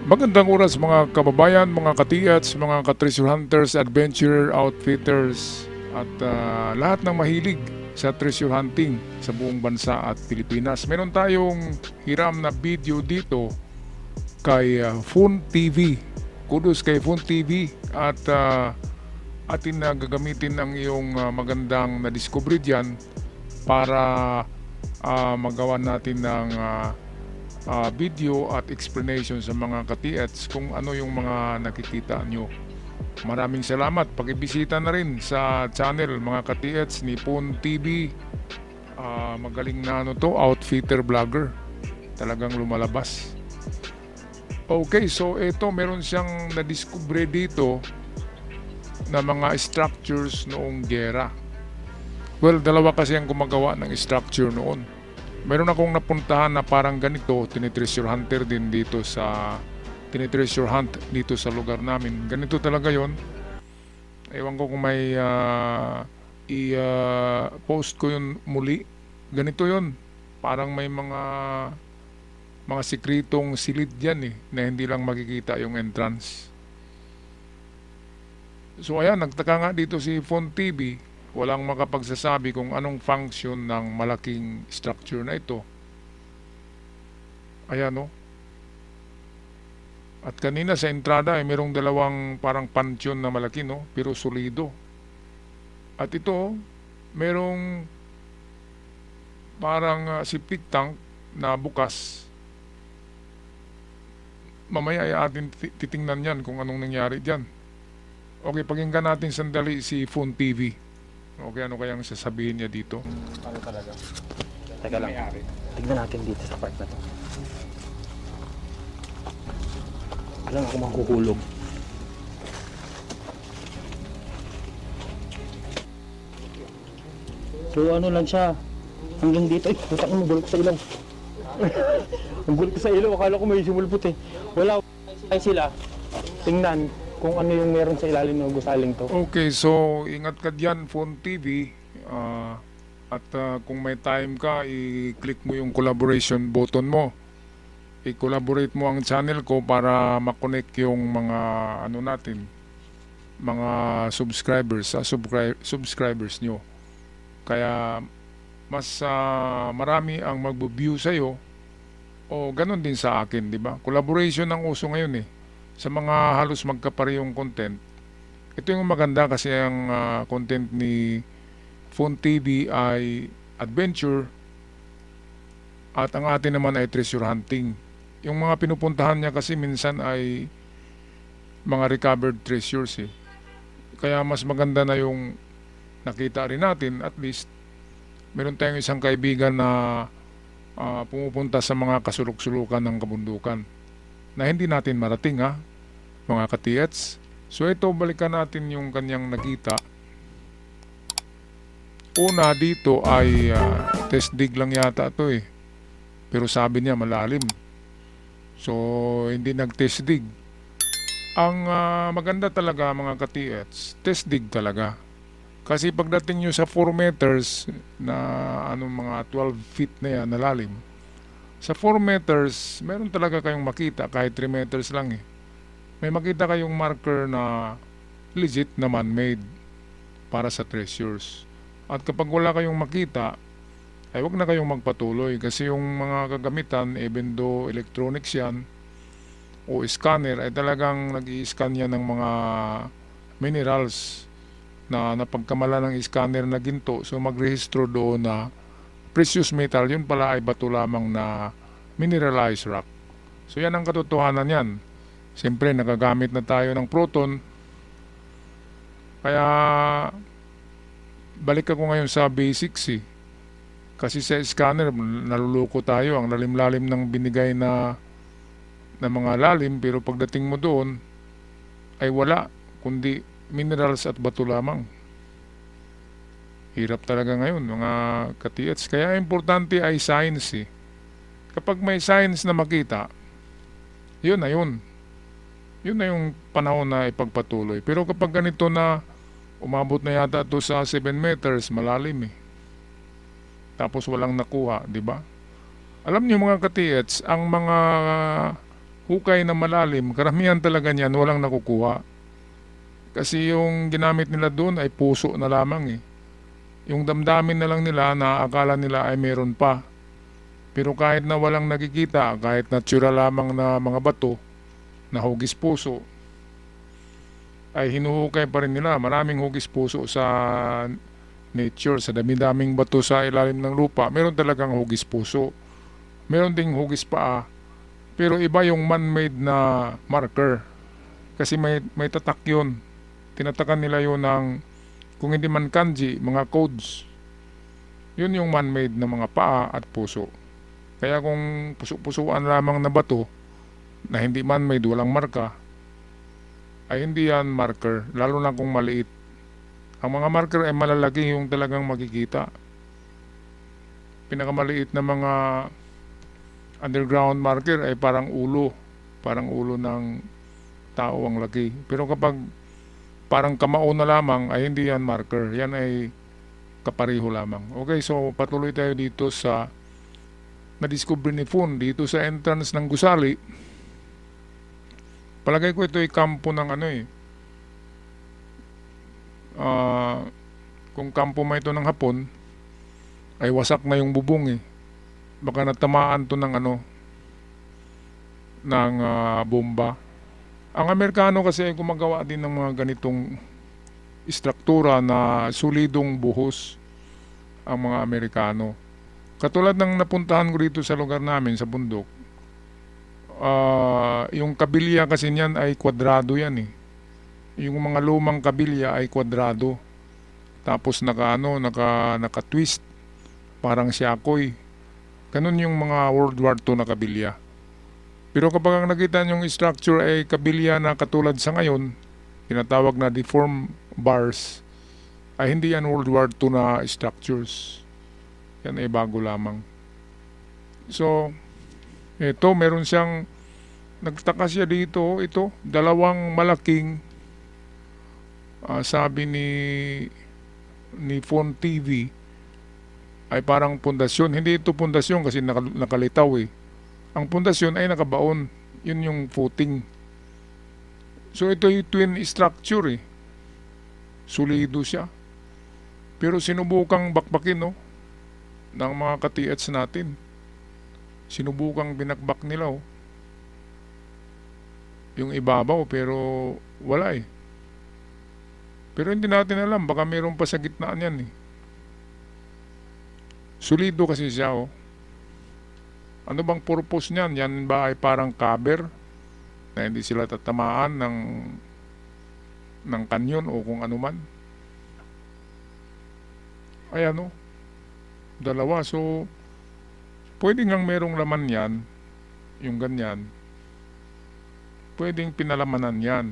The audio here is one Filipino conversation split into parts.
Magandang oras mga kababayan, mga katiyats, mga ka-treasure hunters, adventure outfitters at lahat ng mahilig sa treasure hunting sa buong bansa at Pilipinas. Meron tayong hiram na video dito kay Fun TV. Kudos kay Fun TV at atin na gagamitin ang iyong magandang na-discovery dyan para magawa natin ng video at explanation sa mga ka-TH kung ano yung mga nakikita nyo. Maraming salamat. Pakibisita na rin sa channel mga ka-TH ni Pon TV. Magaling na outfitter vlogger. Talagang lumalabas. Okay, so ito meron siyang na-discover dito na mga structures noong gera. Well, dalawa kasi ang gumagawa ng structure noon. Meron akong napuntahan na parang ganito, tinitreasure hunter din dito sa tinitreasure hunt dito sa lugar namin. Ganito talaga yon. Ewan ko kung may i-post ko yun muli. Ganito yon. Parang may mga sikretong silid dyan na hindi lang makikita yung entrance. So ayan, nagtaka nga dito si Fon TV. Walang makapagsasabi kung anong function ng malaking structure na ito. Ayan At kanina sa entrada ay merong dalawang parang pansyon na malaki pero solido. At ito, merong parang septic tank na bukas. Mamaya ay atin titingnan yan kung anong nangyari dyan. Okay, pakinggan natin sandali si Fun TV. Okay, ano kayang sasabihin niya dito? Ano talaga? Teka lang. Tignan natin dito sa part na to. Alam ako mahuhulog. So ano lang siya. Hanggang dito. Ay, putang mo, bulok sa ilong. Ang bulok sa ilong. Akala ko may sumulpot eh. Wala. Ay sila. Tingnan kung ano yung meron sa ilalim ng gusaling to. Okay, so ingat ka dyan, Phone TV. At kung may time ka, i-click mo yung collaboration button mo. I-collaborate mo ang channel ko para makonect yung mga ano natin, mga subscribers sa subscribers nyo. Kaya mas marami ang magbo-view sa'yo o ganun din sa akin, di ba? Collaboration ang uso ngayon sa mga halos magkaparehong content. Ito yung maganda kasi ang content ni Phone TV ay adventure at ang atin naman ay treasure hunting. Yung mga pinupuntahan niya kasi minsan ay mga recovered treasures Kaya mas maganda na yung nakita rin natin, at least meron tayong isang kaibigan na pumupunta sa mga kasulok-sulukan ng kabundukan na hindi natin marating mga katiyats. So ito, balikan natin yung kanyang nakita. Una dito ay test dig lang yata ito pero sabi niya malalim. So hindi nag-test dig. Ang maganda talaga mga katiyats, test dig talaga. Kasi pagdating nyo sa 4 meters na mga 12 feet na yan na lalim, sa 4 meters, meron talaga kayong makita kahit 3 meters lang May makita kayong marker na legit na man-made para sa treasures. At kapag wala kayong makita, ay wag na kayong magpatuloy kasi yung mga kagamitan, even though electronics yan o scanner, ay talagang nag-i-scan yan ng mga minerals na napagkamala ng scanner na ginto. So magrehistro doon na precious metal, yun pala ay bato lamang na mineralized rock. So yan ang katotohanan yan. Siyempre nagagamit na tayo ng proton. Kaya balik ako ngayon sa basics Kasi sa scanner naluloko tayo, ang lalim-lalim ng binigay na mga lalim, pero pagdating mo doon ay wala kundi minerals at bato lamang. Hirap talaga ngayon mga katiyats. Kaya importante ay science Kapag may science na makita, yun na yun. Yun na yung panahon na ipagpatuloy. Pero kapag ganito na umabot na yata ito sa 7 meters, malalim Tapos walang nakuha, di ba? Alam niyo mga katiyats, ang mga hukay na malalim, karamihan talaga niyan walang nakukuha. Kasi yung ginamit nila doon ay puso na lamang eh. Yung damdamin na lang nila na akala nila ay meron pa. Pero kahit na walang nakikita, kahit natural lamang na mga bato, na hugis puso, ay hinuhukay pa rin nila. Maraming hugis puso sa nature, sa dami-daming bato sa ilalim ng lupa. Meron talagang hugis puso. Meron ding hugis paa. Pero iba yung man-made na marker. Kasi may tatak yun. Tinatakan nila yun ng, kung hindi man kanji, mga codes. Yun yung man-made na mga paa at puso. Kaya kung puso-pusuan lamang na bato, na hindi man-made, walang marka, ay hindi yan marker, lalo na kung maliit. Ang mga marker ay malalaki yung talagang makikita. Pinakamaliit na mga underground marker ay parang ulo ng tao ang laki. Pero kapag parang kamao na lamang ay hindi yan marker, yan ay kapariho lamang. Okay, so patuloy tayo dito sa na-discover ni Fun dito sa entrance ng gusali. Palagay ko ito ay kampo ng ano eh. Kung kampo man ito ng Hapon, ay wasak na yung bubong eh. Baka natamaan to ng ano, ng bomba. Ang Amerikano kasi ay gumagawa din ng mga ganitong istruktura na solidong buhos ang mga Amerikano. Katulad ng napuntahan ko dito sa lugar namin sa bundok, yung kabilya kasi niyan ay kwadrado yan eh. Yung mga lumang kabilya ay kwadrado. Tapos naka-twist. Parang siyakoy. Ganun yung mga World War II na kabilya. Pero kapag ang nakita yung structure ay kabilya na katulad sa ngayon, tinatawag na deformed bars, ay hindi yan World War II na structures. Yan ay bago lamang. So, ito meron siyang, nagtaka siya dito, ito, dalawang malaking, sabi ni Phone TV, ay parang pundasyon. Hindi ito pundasyon kasi nakalitaw eh. Ang pundasyon ay nakabaon. Yun yung footing. So ito yung twin structure eh. Solido siya. Pero sinubukang bakbakin no, ng mga ka-TH natin. Sinubukang binakbak nila oh. Yung ibabaw pero wala eh. Pero hindi natin alam, baka mayroon pa sa gitnaan yan eh. Solido kasi siya oh. Ano bang purpose niyan? Yan ba ay parang cover na hindi sila tatamaan ng kanyon o kung ano man? Ay ano? Dalawa. So, pwede ngang merong laman yan, yung ganyan. Pwedeng pinalamanan yan.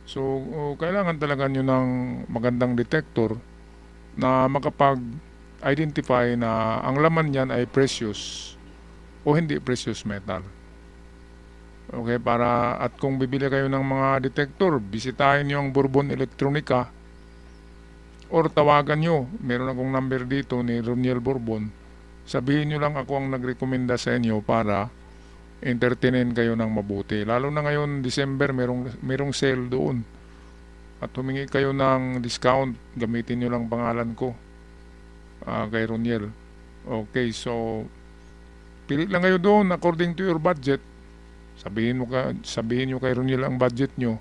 So, kailangan talaga nyo ng magandang detector na makapag-identify na ang laman niyan ay precious o hindi precious metal. Okay, at kung bibili kayo ng mga detector, bisitahin nyo ang Bourbon Electronica or tawagan nyo. Meron akong number dito ni Roniel Bourbon. Sabihin nyo lang ako ang nagrekomenda sa inyo para entertainin kayo ng mabuti. Lalo na ngayon, December, merong sale doon. At humingi kayo ng discount, gamitin nyo lang pangalan ko, kay Roniel. Okay, so pili lang kayo doon according to your budget. Sabihin nyo kay Roniel ang budget nyo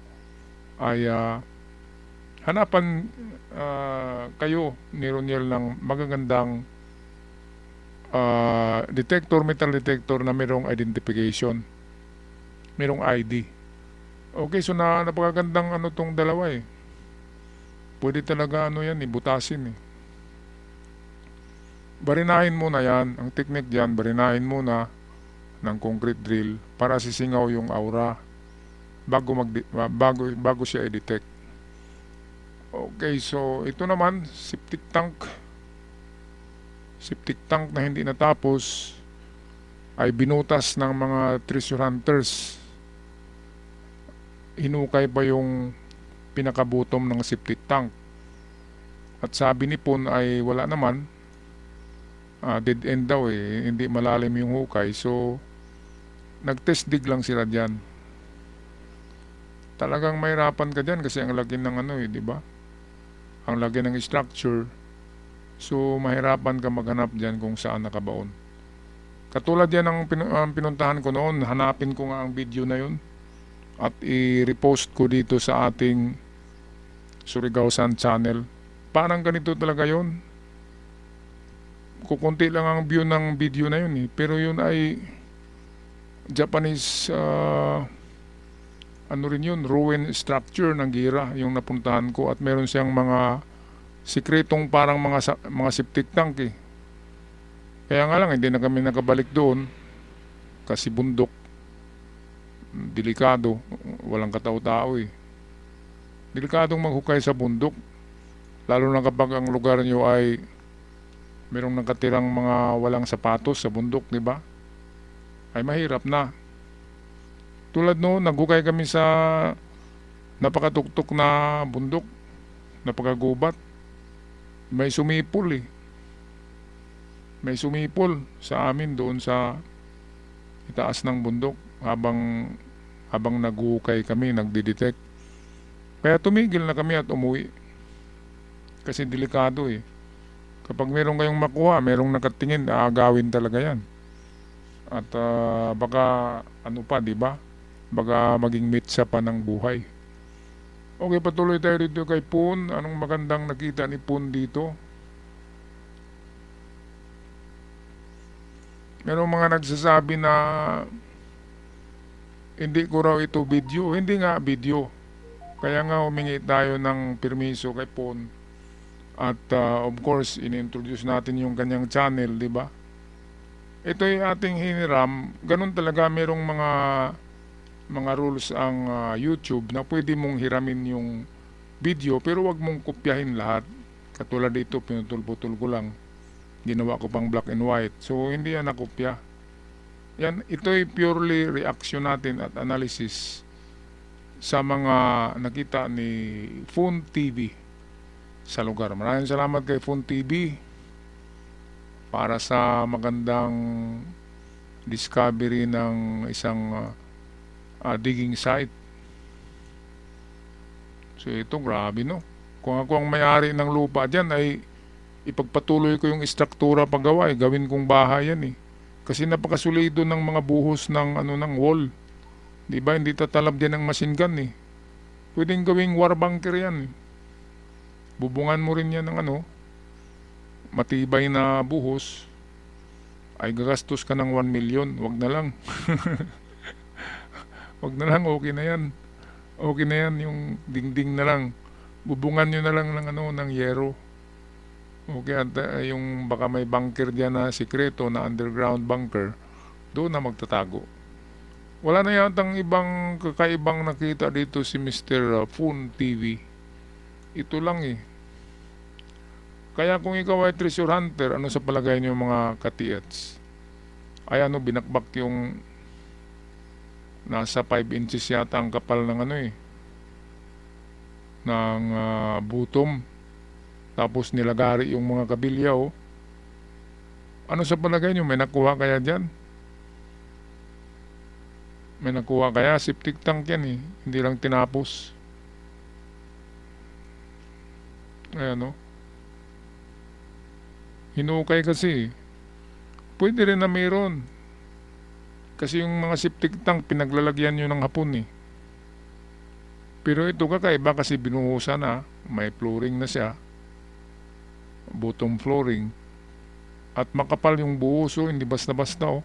ay hanapan kayo ni Roniel ng magagandang metal detector na mayroong identification, mayroong ID. Okay, so napakagandang ano tong dalawa eh. Pwede talaga ano yan, butasin eh. Barinahin muna yan, ang technique diyan, barinahin muna ng concrete drill para sisingaw yung aura bago siya i-detect. Okay, so ito naman septic tank na hindi natapos ay binutas ng mga treasure hunters. Hinukay pa yung pinakabutom ng septic tank. At sabi ni Pon ay wala naman, dead end daw eh, hindi malalim yung hukay. So Nag-test dig lang sila dyan. Talagang mahirapan ka dyan kasi ang laki ng ano di ba? Ang laki ng structure. So, mahirapan ka maghanap dyan kung saan nakabaon. Katulad yan ang pinuntahan ko noon. Hanapin ko nga ang video na yun at i-repost ko dito sa ating Surigao Sun channel. Parang ganito talaga yun. Kukunti lang ang view ng video na yun pero yun ay Japanese ano rin yun, ruin structure ng Gira yung napuntahan ko at meron siyang mga sikretong parang mga septic tank Kaya nga lang hindi na kami nakabalik doon kasi bundok, delikado, walang katao-tao Delikadong maghukay sa bundok lalo na kapag ang lugar nyo ay merong nakatirang mga walang sapatos sa bundok, di ba? Ay mahirap na. Tulad noon, naghukay kami sa napakatuktok na bundok, napakagubat. May sumipol May sumipol sa amin doon sa itaas ng bundok habang naghukay kami, nagdidetect. Kaya tumigil na kami at umuwi. Kasi delikado Kapag meron kayong makuha, merong nakatingin, aagawin talaga yan. At baka ano pa, di ba? Baka maging mitsa pa ng buhay. Okay, patuloy tayo dito kay Poon. Anong magandang nakita ni Poon dito? Merong mga nagsasabi na hindi ko raw ito video. Hindi nga video. Kaya nga humingi tayo ng permiso kay Poon. At of course, in-introduce natin yung kanyang channel, di ba? Ito yung ating hiniram. Ganun talaga, merong mga rules ang YouTube na pwede mong hiramin yung video pero wag mong kopyahin lahat. Katulad dito, pinutol-putol ko lang. Ginawa ko pang black and white. So, hindi yan nakopya. Ito ay purely reaction natin at analysis sa mga nakita ni Fun TV sa lugar. Maraming salamat kay Fun TV para sa magandang discovery ng isang digging site. So ito grabe Kung ako ang may-ari ng lupa dyan ay ipagpatuloy ko yung istruktura paggawa gawin kong bahay yan Kasi napakasulido ng mga buhos ng ng wall. Di ba hindi tatalab din ng machine gun Pwedeng gawing war bunker yan Bubungan mo rin yan ng matibay na buhos. Ay gagastos ka ng 1 million. Wag na lang. Wag na lang, okay na yan. Okay na yan, yung dingding na lang. Bubungan nyo na lang ng yero. Okay, at yung baka may bunker dyan na sikreto na underground bunker, doon na magtatago. Wala na yatang ibang kakaibang nakita dito si Mr. Fun TV. Ito lang Kaya kung ikaw ay treasure hunter, ano sa palagay niyo mga katiats? Ay binakbak yung nasa 5 inches yata ang kapal ng ng butom. Tapos nilagari yung mga kabilya Ano sa palagay niyo? May nakuha kaya dyan? May nakuha kaya? Septic tank yan Hindi lang tinapos. Ayan Hinukay kasi Pwede rin na mayroon. Kasi yung mga septic tank pinaglalagyan nyo ng hapon Pero ito kakaiba kasi binuhusan na. May flooring na siya. Bottom flooring. At makapal yung buhos hindi basta-basta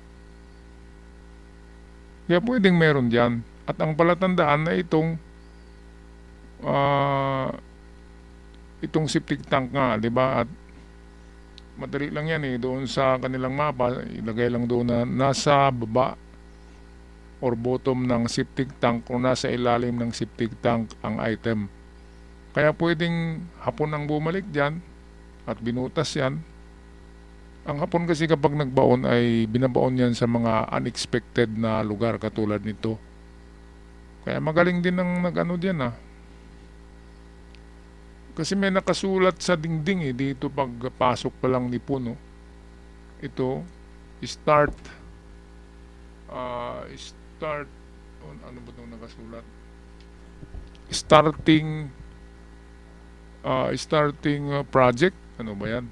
Kaya pwedeng meron dyan. At ang palatandaan na itong septic tank nga, di ba? At madali lang yan doon sa kanilang mapa, ilagay lang doon na nasa baba or bottom ng septic tank o nasa ilalim ng septic tank ang item. Kaya pwedeng hapon ang bumalik dyan at binutas yan. Ang hapon kasi kapag nagbaon ay binabaon yan sa mga unexpected na lugar katulad nito. Kaya magaling din ang nag-ano dyan Kasi may nakasulat sa dingding dito pagpasok pa lang ni Puno. Ito, start start on ano ba itong nakasulat? Starting project, ano ba yan?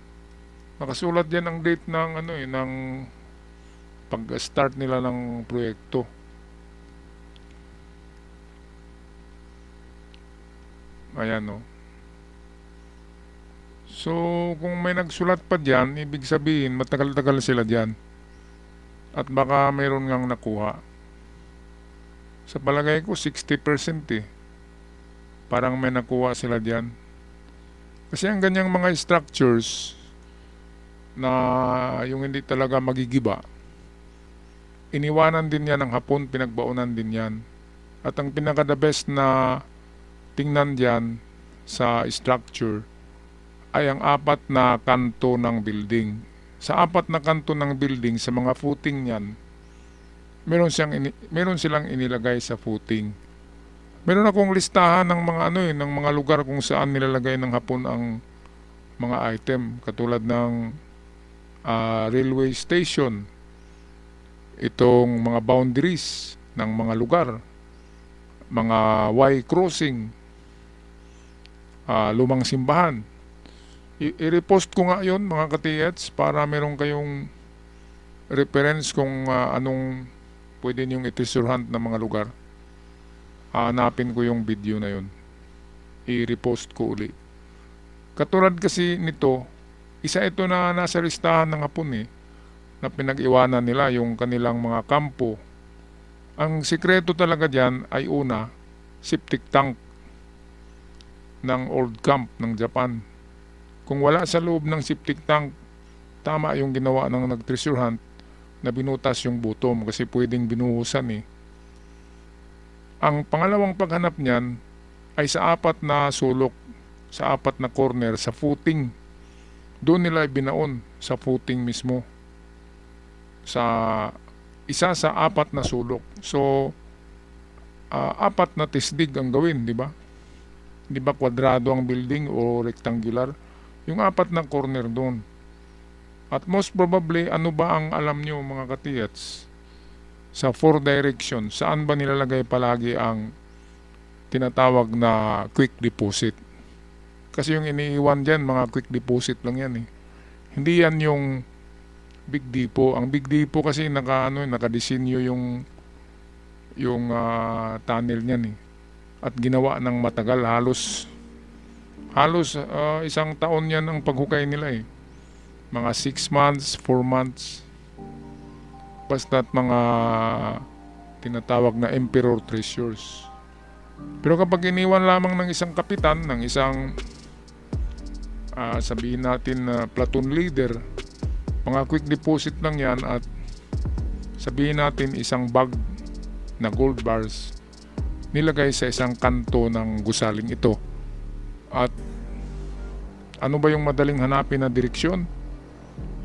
Nakasulat yan ang date ng ano ng pag-start nila ng proyekto. Ayan, no. So, kung may nagsulat pa dyan, ibig sabihin, matagal-tagal sila dyan. At baka mayroon ngang nakuha. Sa palagay ko, 60% eh. Parang may nakuha sila dyan. Kasi ang ganyang mga structures na yung hindi talaga magigiba, iniwanan din yan ng Hapon, pinagbaunan din yan. At ang pinaka-the best na tingnan dyan sa structure ay ang 4 na kanto ng building. Sa 4 na kanto ng building, sa mga footing niyan, meron silang inilagay sa footing. Meron akong listahan ng mga ng mga lugar kung saan nilalagay ng Hapon ang mga item, katulad ng railway station, itong mga boundaries ng mga lugar, mga Y crossing, lumang simbahan. I-repost ko nga yon mga ka-TH para meron kayong reference kung anong pwede niyong i-treasure hunt ng mga lugar. Hanapin ko yung video na yon. I-repost ko ulit. Katulad kasi nito, isa ito na nasa listahan ng Hapon na pinag-iwanan nila yung kanilang mga kampo. Ang sikreto talaga dyan ay una, septic tank ng old camp ng Japan. Kung wala sa loob ng septic tank, tama yung ginawa ng nag-treasure hunt na binutas yung bottom kasi pwedeng binuhusan. Ang pangalawang paghanap niyan ay sa 4 na sulok, sa 4 na corner, sa footing. Doon nila binaon sa footing mismo. Isa sa 4 na sulok. So, 4 na tisdig ang gawin, di ba? Di ba kwadrado ang building o rectangular? Yung 4 na corner doon. At most probably, ano ba ang alam nyo mga ka-TH? Sa 4 direction, saan ba nilalagay palagi ang tinatawag na quick deposit? Kasi yung iniiwan dyan, mga quick deposit lang yan Hindi yan yung Big Depot. Ang Big Depot kasi nakadesinyo yung tunnel niyan At ginawa ng matagal, halos isang taon yan ang paghukay nila Mga 6 months, 4 months. Basta't mga tinatawag na emperor treasures. Pero kapag iniwan lamang ng isang kapitan, ng isang sabihin natin na platoon leader, mga quick deposit lang yan at sabihin natin isang bag na gold bars nilagay sa isang kanto ng gusaling ito. At ano ba yung madaling hanapin na direksyon?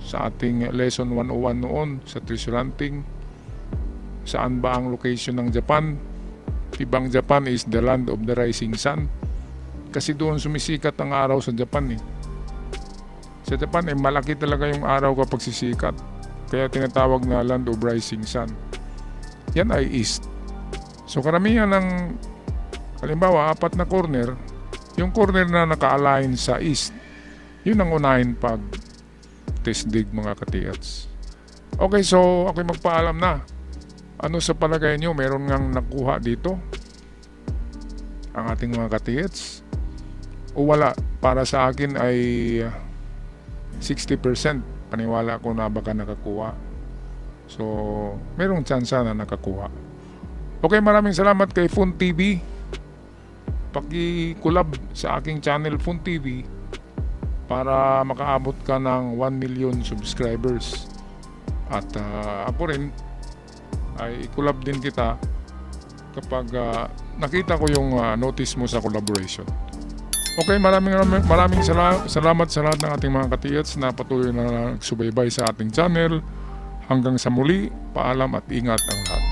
Sa ating lesson 101 noon sa treasure hunting, saan ba ang location ng Japan? Ibang Japan is the land of the rising sun. Kasi doon sumisikat ang araw sa Japan Sa Japan malaki talaga yung araw kapag sisikat. Kaya tinatawag na land of rising sun. Yan ay east. So karamihan ng, halimbawa 4 na corner, yung corner na naka-align sa east, yun ang unahin pag tisdig mga ka-TH. Okay, so ako'y magpaalam na. Ano sa palagay nyo, meron ngang nakuha dito ang ating mga ka-TH? O wala? Para sa akin ay 60% paniwala ko na baka nakakuha. So, merong tsansa na nakakuha. Okay, maraming salamat kay Fun TV. Paki-collab sa aking channel Fun TV para makaabot ka ng 1 million subscribers. At ako rin ay i-collab din kita kapag nakita ko yung notice mo sa collaboration. Okay, maraming salamat sa lahat ng ating mga ka-TH na patuloy na nagsubaybay sa ating channel. Hanggang sa muli, paalam at ingat ang lahat.